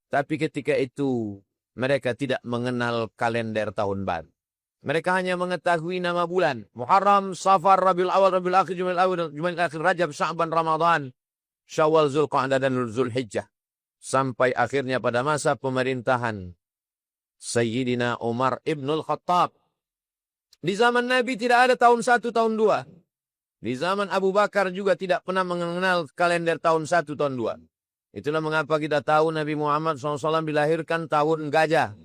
Tapi ketika itu mereka tidak mengenal kalender tahun baru. Mereka hanya mengetahui nama bulan. Muharram, Safar, Rabiul Awal, Rabiul Akhir, Jumadil Akhir, Rajab, Sya'ban, Ramadan, Syawal, Zulqa'dah, dan Zulhijjah. Sampai akhirnya pada masa pemerintahan Sayyidina Umar Ibnul Khattab. Di zaman Nabi tidak ada tahun 1, tahun 2. Di zaman Abu Bakar juga tidak pernah mengenal kalender tahun 1, tahun 2. Itulah mengapa kita tahu Nabi Muhammad SAW dilahirkan tahun gajah.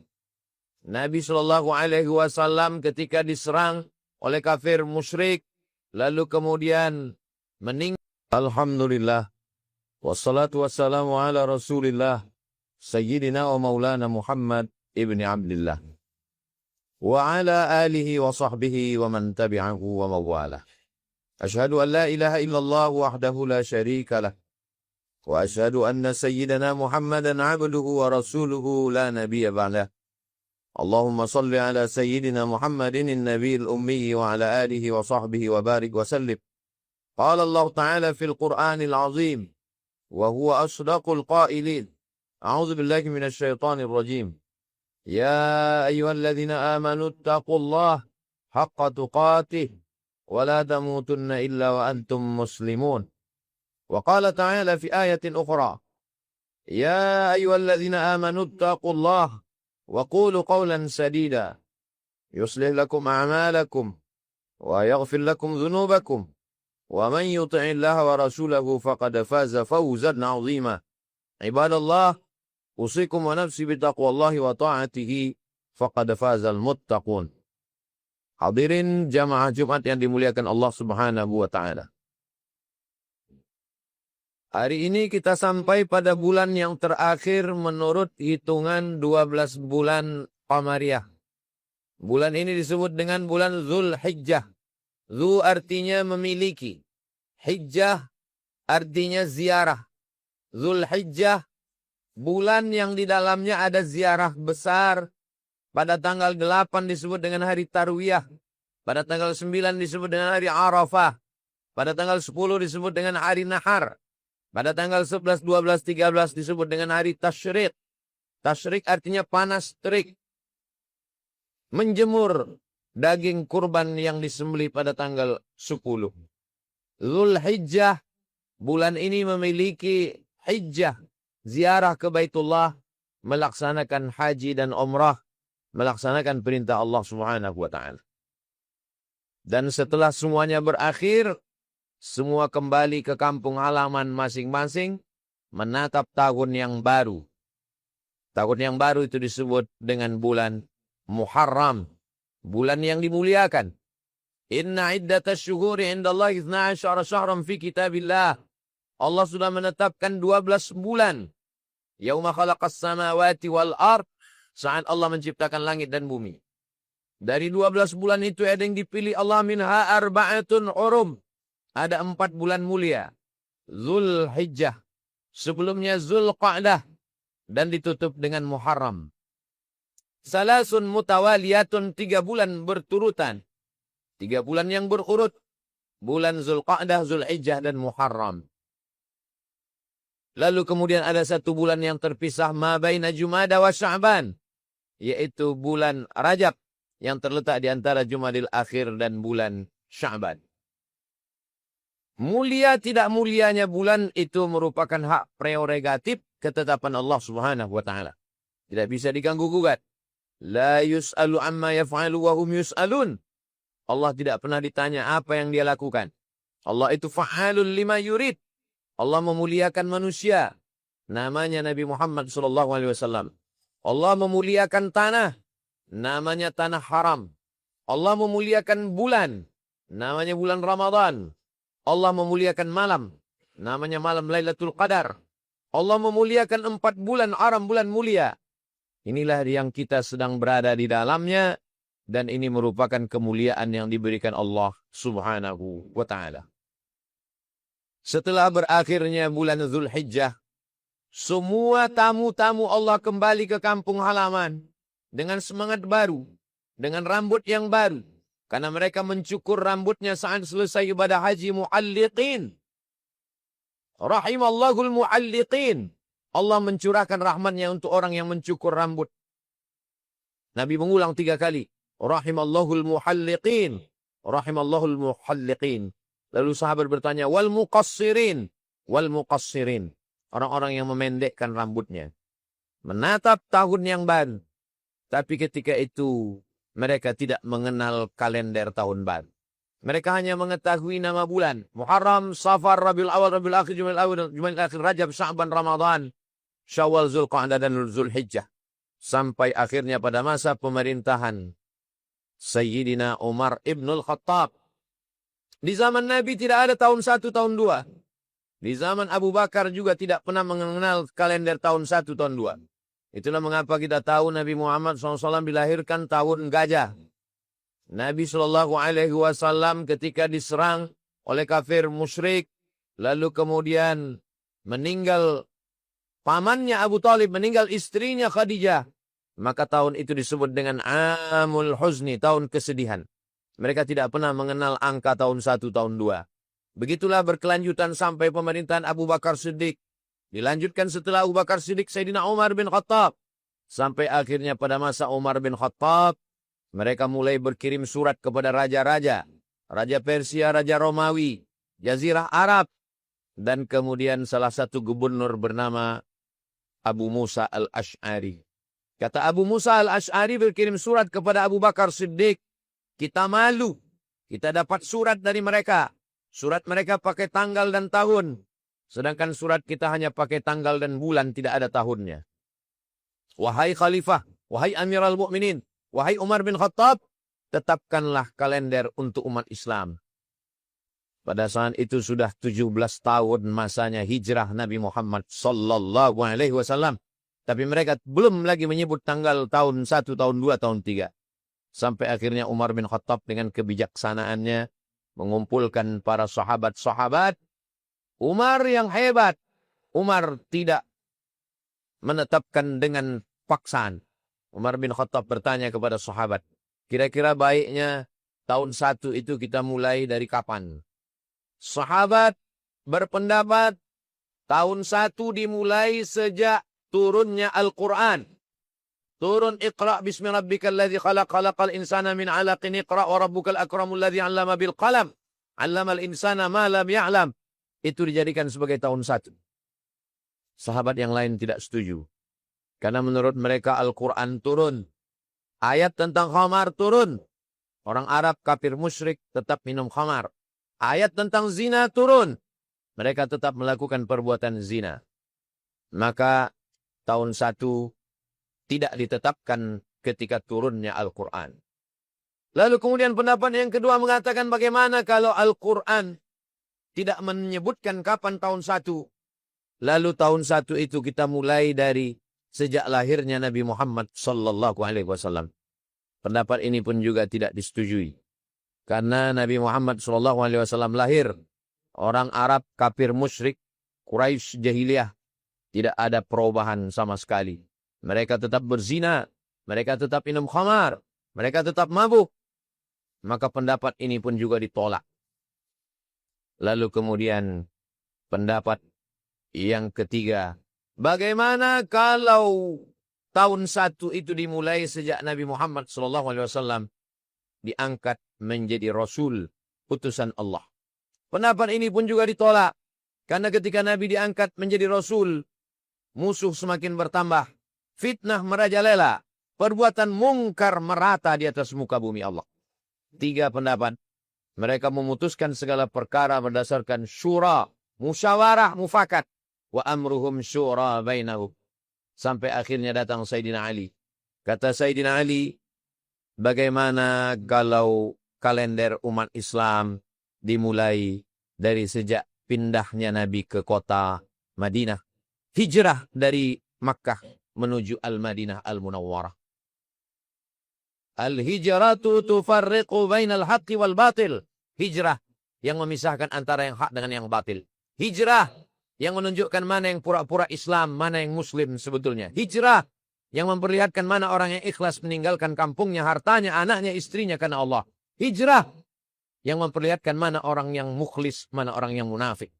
Nabi SAW ketika diserang oleh kafir musyrik, lalu kemudian meninggal. Alhamdulillah. Wassalatu wassalamu ala Rasulillah. Sayyidina wa maulana Muhammad ibni Abdillah. Wa ala alihi wa sahbihi wa man tabi'ahu wa mawalah. Ashhadu an la ilaha illallah wahdahu la syarika lah. Wa ashhadu anna sayyidina Muhammadan abduhu wa rasuluhu la nabiyya ba'dah. اللهم صل على سيدنا محمد النبي الأمي وعلى آله وصحبه وبارك وسلم. قال الله تعالى في القرآن العظيم وهو أصدق القائلين. أعوذ بالله من الشيطان الرجيم. يا أيها الذين آمنوا اتقوا الله حق تقاته ولا تموتن إلا وأنتم مسلمون. وقال تعالى في آية أخرى يا أيها الذين آمنوا اتقوا الله وقولوا قولا سديدا يصلح لكم أعمالكم ويغفر لكم ذنوبكم ومن يطع الله ورسوله فقد فاز فوزا عظيما. عباد الله أوصيكم ونفسي بتقوى الله وطاعته فقد فاز المتقون. Hadirin jamaah Jumat yang dimuliakan Allah Subhanahu wa taala. Hari ini kita sampai pada bulan yang terakhir menurut hitungan 12 bulan Qamariyah. Bulan ini disebut dengan bulan Zulhijjah. Zu artinya memiliki. Hijjah artinya ziarah. Zulhijjah, bulan yang di dalamnya ada ziarah besar. Pada tanggal 8 disebut dengan hari Tarwiyah. Pada tanggal 9 disebut dengan hari Arafah. Pada tanggal 10 disebut dengan hari Nahar. Pada tanggal 11, 12, 13 disebut dengan hari Tasyrik. Tasyrik artinya panas terik. Menjemur daging kurban yang disembelih pada tanggal 10. Zulhijjah, bulan ini memiliki hijjah, ziarah ke Baitullah, melaksanakan haji dan umrah, melaksanakan perintah Allah Subhanahu wa taala. Dan setelah semuanya berakhir, semua kembali ke kampung halaman masing-masing, menatap tahun yang baru. Tahun yang baru itu disebut dengan bulan Muharram, bulan yang dimuliakan. Inna iddatash syuhuri indallahi 12 syahran fi kitabillah. Allah sudah menetapkan 12 bulan. Yauma khalaqas samawati wal ard, saat Allah menciptakan langit dan bumi. Dari 12 bulan itu ada yang dipilih Allah, minha arba'atun urum. Ada 4 bulan mulia. Zulhijjah. Sebelumnya Zulqa'dah. Dan ditutup dengan Muharram. Salasun mutawaliyatun, 3 bulan berturutan. 3 bulan yang berurut. Bulan Zulqa'dah, Zulhijjah, dan Muharram. Lalu kemudian ada 1 bulan yang terpisah, ma baina Jumada wa Sya'ban. Yaitu bulan Rajab. Yang terletak di antara Jumadil Akhir dan bulan Sya'ban. Mulia tidak mulianya bulan itu merupakan hak prerogatif ketetapan Allah Subhanahu wa taala. Tidak bisa diganggu gugat. La yus'alu amma yaf'alu wa hum yus'alun. Allah tidak pernah ditanya apa yang dia lakukan. Allah itu fa'alul lima yurid. Allah memuliakan manusia. Namanya Nabi Muhammad SAW. Allah memuliakan tanah. Namanya tanah haram. Allah memuliakan bulan. Namanya bulan Ramadan. Allah memuliakan malam. Namanya malam Lailatul Qadar. Allah memuliakan 4 bulan haram, bulan mulia. Inilah yang kita sedang berada di dalamnya. Dan ini merupakan kemuliaan yang diberikan Allah Subhanahu wa ta'ala. Setelah berakhirnya bulan Zulhijjah, semua tamu-tamu Allah kembali ke kampung halaman. Dengan semangat baru. Dengan rambut yang baru. Karena mereka mencukur rambutnya saat selesai ibadah haji mu'alliqin. Rahimallahul mu'alliqin. Allah mencurahkan rahmatnya untuk orang yang mencukur rambut. Nabi mengulang 3 kali. Rahimallahul muhalliqin. Rahimallahul muhalliqin. Lalu sahabat bertanya, wal muqassirin. Wal muqassirin. Orang-orang yang memendekkan rambutnya. Menatap tahun yang baru. Tapi ketika itu mereka tidak mengenal kalender tahun baru. Mereka hanya mengetahui nama bulan. Muharram, Safar, Rabiul Awal, Rabiul Akhir, Jumail Awal, Jumail Akhir, Rajab, Sya'ban, Ramadan, Syawal, Zulqa'dah, dan Zulhijjah. Sampai akhirnya pada masa pemerintahan Sayyidina Umar ibnul Khattab. Di zaman Nabi tidak ada tahun 1, tahun 2. Di zaman Abu Bakar juga tidak pernah mengenal kalender tahun 1, tahun 2. Itulah mengapa kita tahu Nabi Muhammad SAW dilahirkan tahun gajah. Nabi SAW ketika diserang oleh kafir musyrik, lalu kemudian meninggal pamannya Abu Talib, meninggal istrinya Khadijah. Maka tahun itu disebut dengan Amul Huzni, tahun kesedihan. Mereka tidak pernah mengenal angka tahun 1, tahun 2. Begitulah berkelanjutan sampai pemerintahan Abu Bakar Siddiq. Dilanjutkan setelah Abu Bakar Siddiq, Sayyidina Umar bin Khattab. Sampai akhirnya pada masa Umar bin Khattab, mereka mulai berkirim surat kepada raja-raja. Raja Persia, Raja Romawi, Jazirah Arab. Dan kemudian salah satu gubernur bernama Abu Musa al-Ash'ari. Kata Abu Musa al-Ash'ari berkirim surat kepada Abu Bakar Siddiq. Kita malu. Kita dapat surat dari mereka. Surat mereka pakai tanggal dan tahun. Sedangkan surat kita hanya pakai tanggal dan bulan, tidak ada tahunnya. Wahai Khalifah, wahai Amirul Mukminin, wahai Umar bin Khattab, tetapkanlah kalender untuk umat Islam. Pada saat itu sudah 17 tahun masanya hijrah Nabi Muhammad sallallahu alaihi wasallam. Tapi mereka belum lagi menyebut tanggal tahun 1, tahun 2, tahun 3. Sampai akhirnya Umar bin Khattab dengan kebijaksanaannya mengumpulkan para sahabat-sahabat. Umar yang hebat. Umar tidak menetapkan dengan paksaan. Umar bin Khattab bertanya kepada sahabat, kira-kira baiknya tahun 1 itu kita mulai dari kapan? Sahabat berpendapat tahun 1 dimulai sejak turunnya Al-Quran. Turun Iqra' bismi rabbikal ladzi khalaq, khalaqal insana min 'alaqin, Iqra' wa rabbukal akramul ladzi 'allama bil qalam, 'allamal insana ma lam ya'lam. Itu dijadikan sebagai tahun 1. Sahabat yang lain tidak setuju. Karena menurut mereka Al-Quran turun. Ayat tentang khamar turun. Orang Arab kafir musyrik tetap minum khamar. Ayat tentang zina turun. Mereka tetap melakukan perbuatan zina. Maka tahun 1 tidak ditetapkan ketika turunnya Al-Quran. Lalu kemudian pendapat yang kedua mengatakan bagaimana kalau Al-Quran tidak menyebutkan kapan tahun 1. Lalu tahun 1 itu kita mulai dari sejak lahirnya Nabi Muhammad sallallahu alaihi wasallam. Pendapat ini pun juga tidak disetujui. Karena Nabi Muhammad sallallahu alaihi wasallam lahir orang Arab kafir musyrik, Quraisy jahiliyah, tidak ada perubahan sama sekali. Mereka tetap berzina, mereka tetap minum khamar, mereka tetap mabuk. Maka pendapat ini pun juga ditolak. Lalu kemudian pendapat yang ketiga, bagaimana kalau tahun 1 itu dimulai sejak Nabi Muhammad SAW diangkat menjadi Rasul, utusan Allah. Pendapat ini pun juga ditolak. Karena ketika Nabi diangkat menjadi Rasul, musuh semakin bertambah. Fitnah merajalela. Perbuatan mungkar merata di atas muka bumi Allah. 3 pendapat. Mereka memutuskan segala perkara berdasarkan syura, musyawarah, mufakat. Wa amruhum syura bainahum. Sampai akhirnya datang Sayyidina Ali. Kata Sayyidina Ali, bagaimana kalau kalender umat Islam dimulai dari sejak pindahnya Nabi ke kota Madinah. Hijrah dari Makkah menuju Al-Madinah Al-Munawwarah. Al-hijratu tufarriqu bainal haqqi wal batil. Hijrah yang memisahkan antara yang hak dengan yang batil. Hijrah yang menunjukkan mana yang pura-pura Islam, mana yang Muslim sebetulnya. Hijrah yang memperlihatkan mana orang yang ikhlas meninggalkan kampungnya, hartanya, anaknya, istrinya karena Allah. Hijrah yang memperlihatkan mana orang yang mukhlis, mana orang yang munafik.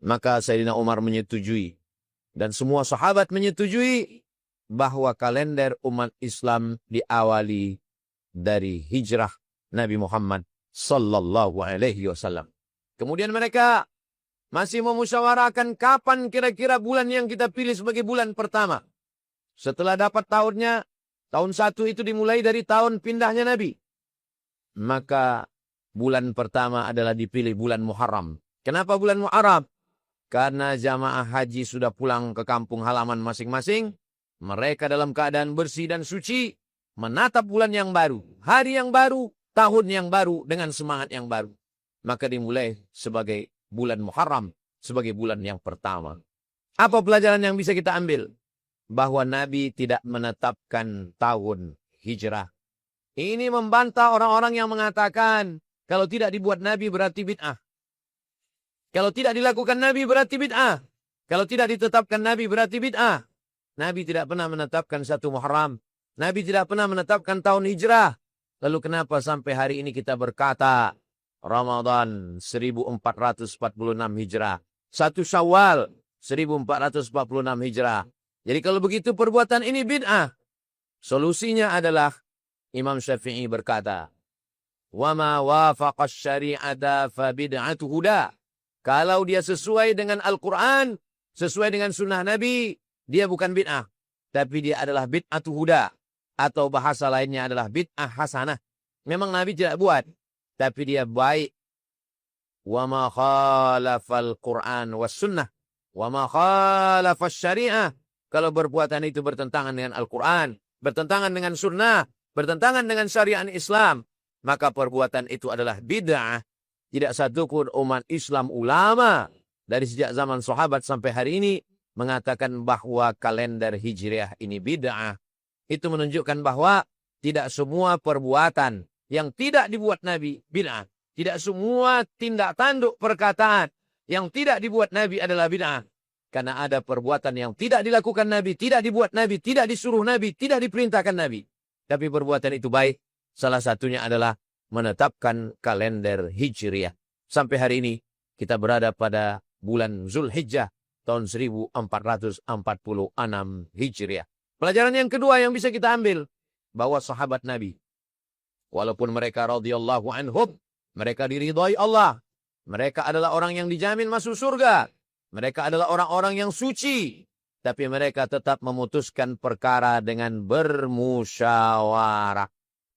Maka Sayyidina Umar menyetujui Dan semua sahabat menyetujui bahwa kalender umat Islam diawali dari hijrah Nabi Muhammad sallallahu alaihi wasallam. Kemudian mereka masih memusyawarahkan kapan kira-kira bulan yang kita pilih sebagai bulan pertama. Setelah dapat tahunnya, tahun 1 itu dimulai dari tahun pindahnya Nabi. Maka bulan pertama adalah dipilih bulan Muharram. Kenapa bulan Muharram? Karena jamaah haji sudah pulang ke kampung halaman masing-masing. Mereka dalam keadaan bersih dan suci, menatap bulan yang baru, hari yang baru, tahun yang baru dengan semangat yang baru. Maka dimulai sebagai bulan Muharram, sebagai bulan yang pertama. Apa pelajaran yang bisa kita ambil? Bahwa Nabi tidak menetapkan tahun hijrah. Ini membantah orang-orang yang mengatakan, kalau tidak dibuat Nabi berarti bid'ah. Kalau tidak dilakukan Nabi berarti bid'ah. Kalau tidak ditetapkan Nabi berarti bid'ah. Nabi tidak pernah menetapkan 1 Muharram. Nabi tidak pernah menetapkan tahun hijrah. Lalu kenapa sampai hari ini kita berkata, Ramadan 1446 hijrah. 1 Syawal 1446 hijrah. Jadi kalau begitu perbuatan ini bid'ah. Solusinya adalah Imam Syafi'i berkata, "Wa ma wafaqa asy-syari'ata fa bid'atu huda." Kalau dia sesuai dengan Al-Quran, sesuai dengan sunnah Nabi, dia bukan bid'ah. Tapi dia adalah bid'atu huda. Atau bahasa lainnya adalah bid'ah hasanah. Memang Nabi tidak buat. Tapi dia baik. Wa ma khalafal Qur'an was sunnah. Wa ma khalafas syari'ah. Kalau perbuatan itu bertentangan dengan Al-Quran, bertentangan dengan sunnah, bertentangan dengan syariat Islam, maka perbuatan itu adalah bid'ah. Tidak satupun umat Islam ulama dari sejak zaman sahabat sampai hari ini mengatakan bahwa kalender hijriah ini bid'ah. Itu menunjukkan bahwa tidak semua perbuatan yang tidak dibuat Nabi bid'ah. Tidak semua tindak tanduk perkataan yang tidak dibuat Nabi adalah bid'ah. Karena ada perbuatan yang tidak dilakukan Nabi, tidak dibuat Nabi, tidak disuruh Nabi, tidak diperintahkan Nabi. Tapi perbuatan itu baik. Salah satunya adalah menetapkan kalender hijriah. Sampai hari ini kita berada pada bulan Zulhijjah tahun 1446 hijriah. Pelajaran yang kedua yang bisa kita ambil, bahwa sahabat Nabi, walaupun mereka radhiyallahu anhum, mereka diridhai Allah, mereka adalah orang yang dijamin masuk surga, mereka adalah orang-orang yang suci, tapi mereka tetap memutuskan perkara dengan bermusyawarah.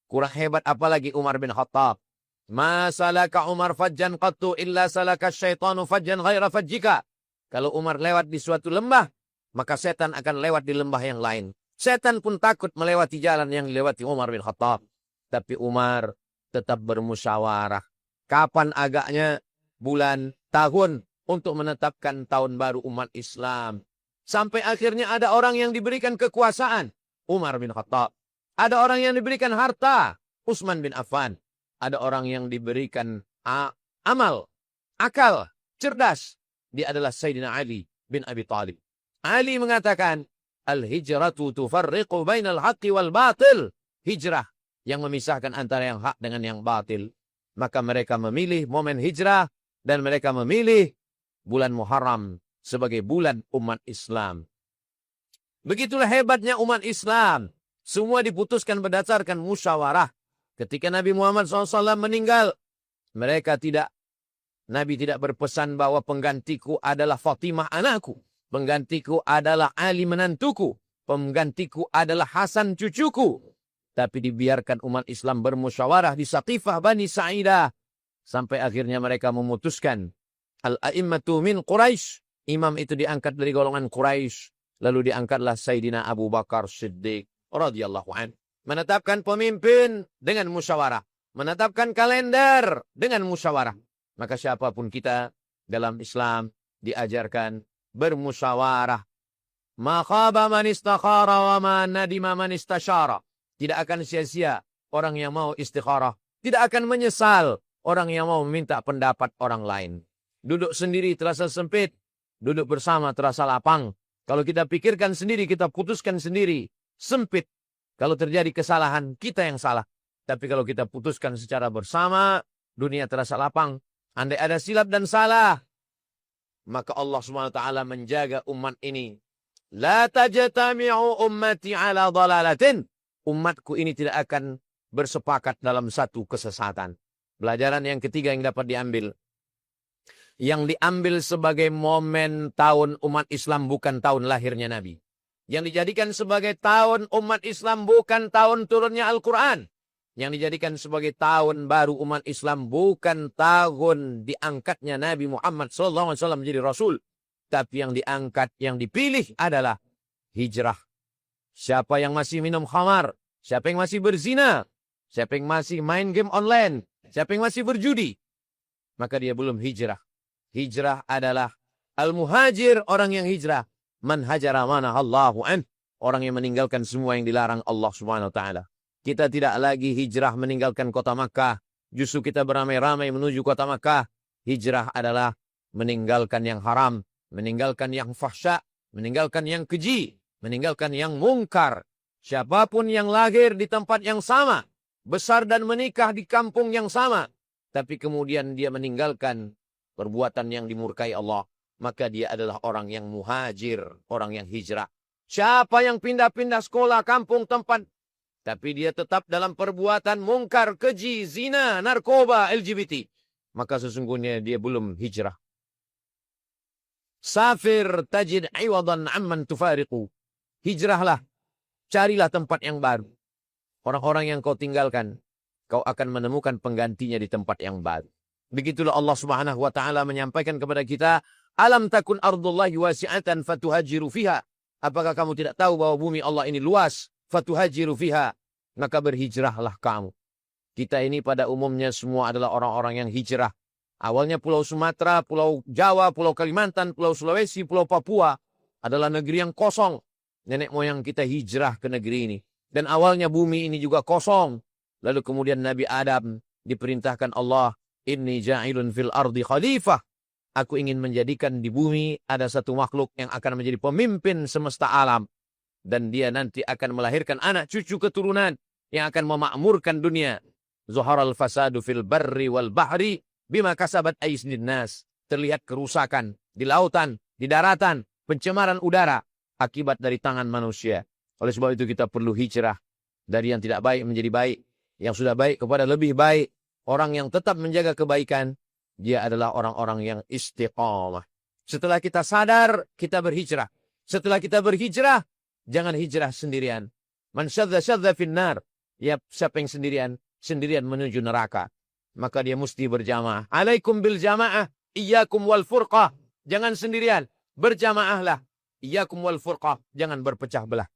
Kurang hebat apalagi Umar bin Khattab. Ma salaka Umar fajjan qattu illa salaka syaitanu fajjan ghaira fajjika. Kalau Umar lewat di suatu lembah, maka setan akan lewat di lembah yang lain. Setan pun takut melewati jalan yang dilewati Umar bin Khattab. Tapi Umar tetap bermusyawarah. Kapan agaknya, bulan, tahun untuk menetapkan tahun baru umat Islam. Sampai akhirnya ada orang yang diberikan kekuasaan, Umar bin Khattab. Ada orang yang diberikan harta, Utsman bin Affan. Ada orang yang diberikan amal, akal, cerdas. Dia adalah Sayyidina Ali bin Abi Thalib. Ali mengatakan, Al-hijratu tufarriqu bainal haqqi wal batil. Hijrah yang memisahkan antara yang hak dengan yang batil. Maka mereka memilih momen hijrah dan mereka memilih bulan Muharram sebagai bulan umat Islam. Begitulah hebatnya umat Islam. Semua diputuskan berdasarkan musyawarah. Ketika Nabi Muhammad SAW meninggal, Nabi tidak berpesan bahwa penggantiku adalah Fatimah anakku. Penggantiku adalah Ali menantuku. Penggantiku adalah Hasan cucuku. Tapi dibiarkan umat Islam bermusyawarah di Saqifah Bani Sa'idah. Sampai akhirnya mereka memutuskan. Al-a'immatu min Quraisy. Imam itu diangkat dari golongan Quraisy. Lalu diangkatlah Sayyidina Abu Bakar Siddiq radhiyallahu anhu. Menetapkan pemimpin dengan musyawarah. Menetapkan kalender dengan musyawarah. Maka siapapun kita dalam Islam diajarkan bermusyawarah. Ma khaba man istakhara wa ma nadima man istasyara. Tidak akan sia-sia orang yang mau istikharah. Tidak akan menyesal orang yang mau meminta pendapat orang lain. Duduk sendiri terasa sempit. Duduk bersama terasa lapang. Kalau kita pikirkan sendiri, kita putuskan sendiri. Sempit. Kalau terjadi kesalahan, kita yang salah. Tapi kalau kita putuskan secara bersama, dunia terasa lapang. Andai ada silap dan salah, maka Allah SWT menjaga umat ini La tajtami'u ummati ala dalalatin. Umatku ini tidak akan bersepakat dalam satu kesesatan. Pelajaran yang ketiga yang dapat diambil. Yang diambil sebagai momen tahun umat Islam bukan tahun lahirnya Nabi. Yang dijadikan sebagai tahun umat Islam bukan tahun turunnya Al-Quran. Yang dijadikan sebagai tahun baru umat Islam bukan tahun diangkatnya Nabi Muhammad SAW menjadi Rasul. Tapi yang diangkat, yang dipilih adalah hijrah. Siapa yang masih minum khamar, siapa yang masih berzina, siapa yang masih main game online, siapa yang masih berjudi, maka dia belum hijrah. Hijrah adalah al-muhajir, orang yang hijrah. Man hajara manahallahu an, orang yang meninggalkan semua yang dilarang Allah Subhanahu wa taala. Kita tidak lagi hijrah meninggalkan kota Makkah, justru kita beramai-ramai menuju kota Makkah. Hijrah adalah meninggalkan yang haram, meninggalkan yang fahsya, meninggalkan yang keji, meninggalkan yang mungkar. Siapapun yang lahir di tempat yang sama, besar dan menikah di kampung yang sama, tapi kemudian dia meninggalkan perbuatan yang dimurkai Allah, maka dia adalah orang yang muhajir, orang yang hijrah. Siapa yang pindah-pindah sekolah, kampung, tempat, tapi dia tetap dalam perbuatan mungkar, keji, zina, narkoba, LGBT, maka sesungguhnya dia belum hijrah. Safir tajid iwadan amman tufariqu. Hijrahlah, carilah tempat yang baru. Orang-orang yang kau tinggalkan, kau akan menemukan penggantinya di tempat yang baru. Begitulah Allah Subhanahu wa taala menyampaikan kepada kita, alam takun ardullahi wasi'atan fatuhajiru fiha. Apakah kamu tidak tahu bahwa bumi Allah ini luas? Fatuhajiru fiha. Maka berhijrahlah kamu. Kita ini pada umumnya semua adalah orang-orang yang hijrah. Awalnya Pulau Sumatera, Pulau Jawa, Pulau Kalimantan, Pulau Sulawesi, Pulau Papua adalah negeri yang kosong. Nenek moyang kita hijrah ke negeri ini. Dan awalnya bumi ini juga kosong. Lalu kemudian Nabi Adam diperintahkan Allah, inni ja'ilun fil ardi khalifah. Aku ingin menjadikan di bumi ada satu makhluk yang akan menjadi pemimpin semesta alam. Dan dia nanti akan melahirkan anak cucu keturunan yang akan memakmurkan dunia. Zuharal fasadu fil barri wal bahri bima kasabat aisnin nas. Terlihat kerusakan di lautan, di daratan, pencemaran udara akibat dari tangan manusia. Oleh sebab itu kita perlu hijrah dari yang tidak baik menjadi baik, yang sudah baik kepada lebih baik. Orang yang tetap menjaga kebaikan, dia adalah orang-orang yang istiqamah. Setelah kita sadar, kita berhijrah. Setelah kita berhijrah, jangan hijrah sendirian. Man syadza finnar. Ya, siapa yang sendirian menuju neraka. Maka dia mesti berjamaah. Alaikum bil jamaah, iyyakum wal furqah. Jangan sendirian, berjamaahlah. Iyyakum wal furqah, jangan berpecah belah.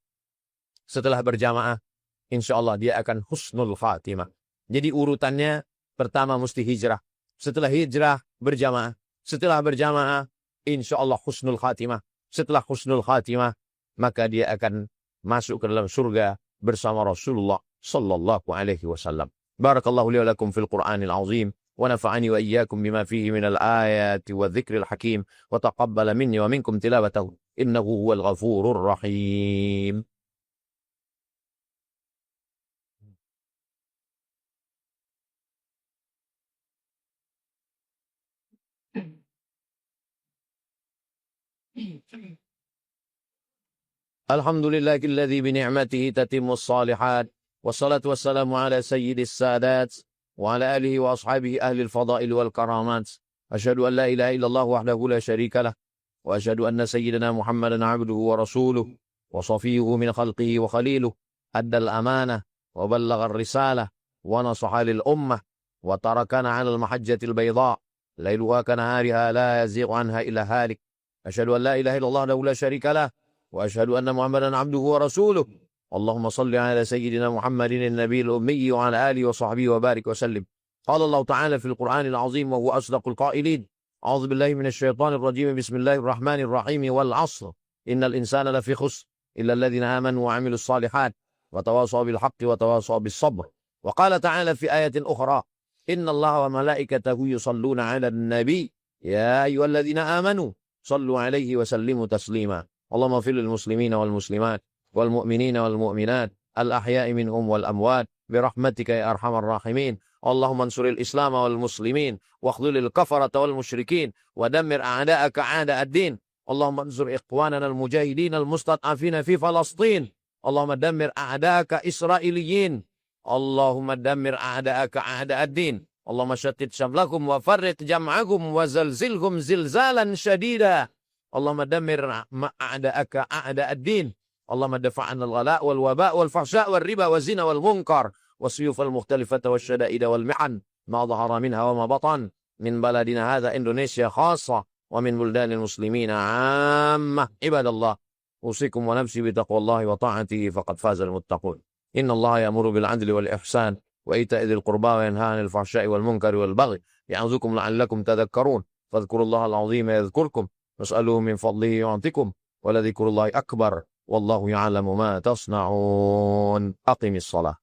Setelah berjamaah, insyaallah dia akan husnul khatimah. Jadi urutannya, pertama mesti hijrah. Setelah hijrah, berjamaah. Setelah berjamaah, insyaallah husnul khatimah. Setelah husnul khatimah, maka dia akan masuk ke dalam surga bersama Rasulullah sallallahu alaihi wasallam. Barakallahu li wa lakum fil Qur'anil azim wa nafa'ani wa iyyakum bima fihi minal ayati wa dzikril hakim wa taqabbala minni wa minkum tilawatahu innahu huwal ghafurur rahim. Alhamdulillahilladzi bi ni'matihi tatimmus shalihat. Wassalatu wassalamu ala sayyidis sadat wa ala alihi wa ashabihi ahli al-fadail wal karamat. Asyhadu an la ilaha illallah wahdahu la syarika lah wa asyhadu anna sayyidina Muhammadan 'abduhu wa rasuluh wa safiyyuhu min khalqihi wa khaliluh. Adda al-amanah wa ballagha ar-risalah wa nasaha lil ummah wa tarakana 'ala al-mahajjati al-bayda lailuha kanahariha la yazighu 'anha illa halik. Asyhadu an la ilaha illallah wahdahu la syarika lah wa asyhadu anna Muhammadan 'abduhu wa rasuluh. اللهم صل على سيدنا محمد النبي الأمي وعلى آله وصحبه وبارك وسلم. قال الله تعالى في القرآن العظيم وهو أصدق القائلين أعوذ بالله من الشيطان الرجيم بسم الله الرحمن الرحيم والعصر إن الإنسان لفي خسر إلا الذين آمنوا وعملوا الصالحات وتواصوا بالحق وتواصوا بالصبر. وقال تعالى في آية أخرى إن الله وملائكته يصلون على النبي يا أيها الذين آمنوا صلوا عليه وسلموا تسليما. اللهم اغفر للمسلمين والمسلمات والمؤمنين والمؤمنات الأحياء منهم والأموات برحمتك يا أرحم الراحمين. اللهم انصر الإسلام والمسلمين واخذل الكفرة والمشركين ودمر أعداءك أعداء الدين اللهم انصر إخواننا المجاهدين المستضعفين في فلسطين. اللهم دمر أعداءك إسرائيليين. اللهم دمر أعداءك أعداء الدين. اللهم شتت شملكم وفرق جمعكم وزلزلهم زلزالا شديدا. اللهم دمر أعداءك أعداء الدين. اللهم دفع عنا الغلاء والوباء والفحشاء والربا والزنا والمنكر والسيوف المختلفة والشدائد والمحن ما ظهر منها وما بطن من بلدنا هذا إندونيسيا خاصة ومن بلدان المسلمين عامة. عباد الله، أوصيكم ونفسي بتقوى الله وطاعته فقد فاز المتقون. إن الله يأمر بالعدل والإحسان وإيتاء ذي القربى وينهى عن الفحشاء والمنكر والبغي يعظكم لعلكم تذكرون. فاذكروا الله العظيم يذكركم واسألوه من فضله يعطكم ولذكر الله أكبر والله يعلم ما تصنعون. أقم الصلاة.